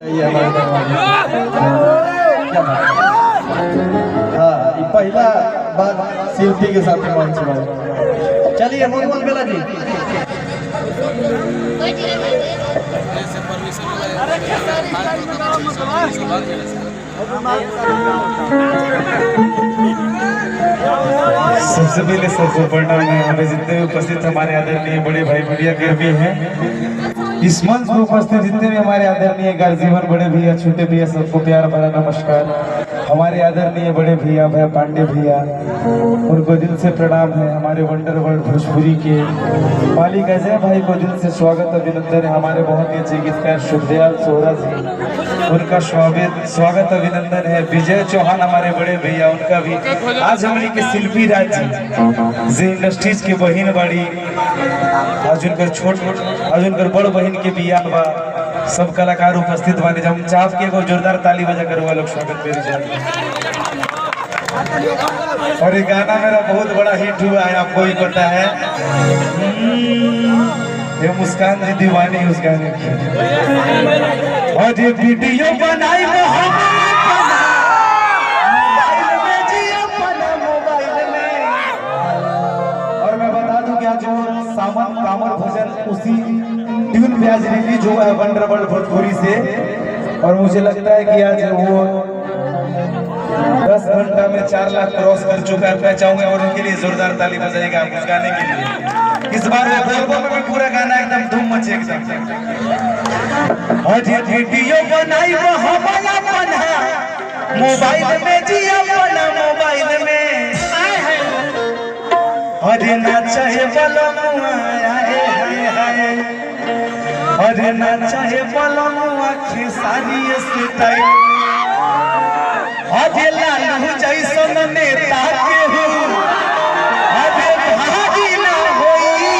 हाँ, पहला बात शिल्पी के साथ मंच में। चलिए मोहम्मद बेला जी। सबसे पहले सबको प्रणाम है। यहाँ पे जितने भी उपस्थित हमारे आदरणीय बड़े भाई मीडिया कर्मी हैं, इस मंच में उपस्थित जितने भी हमारे आदरणीय गार्जीवन बड़े भैया छोटे भैया सबको प्यार भरा नमस्कार। हमारे आदरणीय बड़े भैया भैया पांडे भैया उनको दिल से प्रणाम है। हमारे वंडर वर्ल्ड भोजपुरी के मालिक अजय भाई को दिल से स्वागत अभिनंदन है। हमारे बहुत ही अच्छे गीतकार शुभदयाल सोहरा जी, उनका स्वागत अभिनंदन है। विजय चौहान हमारे बड़े भैया, उनका भी। आज हमने के शिल्पी राज जी जे इंडस्ट्रीज के बहन बाड़ी, आज उनकर बड़ बहन के बियाह बा। सब कलाकार उपस्थित बानी। हम चाह के एगो जोरदार ताली बजा कर लोग स्वागत कर जाए। और ये गाना मेरा बहुत बड़ा हिट हुआ है, आपको भी पता है। ये मुस्कान जी दीवानी उस गाने की। और ये वीडियो बनाई सावन कामर भजन उसी ट्यून पे आज रिलीज हुआ है वंडर वर्ल्ड भोजपुरी से। और मुझे लगता है कि आज वो 10 घंटा में 4 लाख क्रॉस कर चुका है। मैं चाहूंगा और उनके लिए जोरदार ताली बजाएगा आप उस गाने के लिए। इस बार वो में पूरा गाना एकदम धूम मचे एकदम। और ये वीडियो बनाई वो हमारा बना मोबाइल में जी अपना मोबाइल में। अरे ना चाहे बलनुआ अरे ना चाहे बलनुआ खेसारी स्टाइल। अरे लालू जैसन नेता के हो अरे भागी ना होई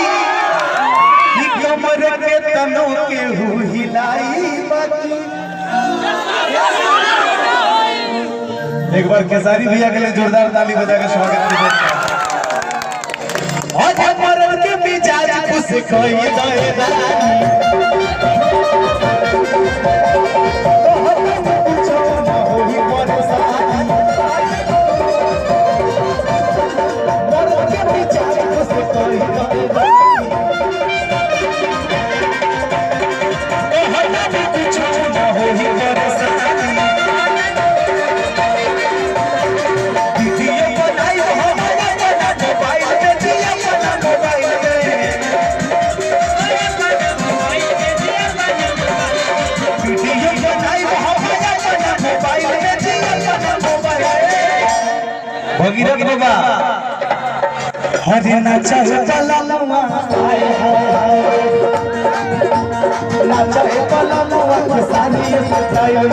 कमर के तनों के हो हिलाई बाकी। एक बार खेसारी भैया के लिए जोरदार ताली बजाकर स्वागत कीजिए। आज मरण के मिजाज खुश कोई जाएगा। भगीरथ बाबा हरे ना चाहे बलनुआ ना चाहे बलनुआ खेसारी स्टाइल।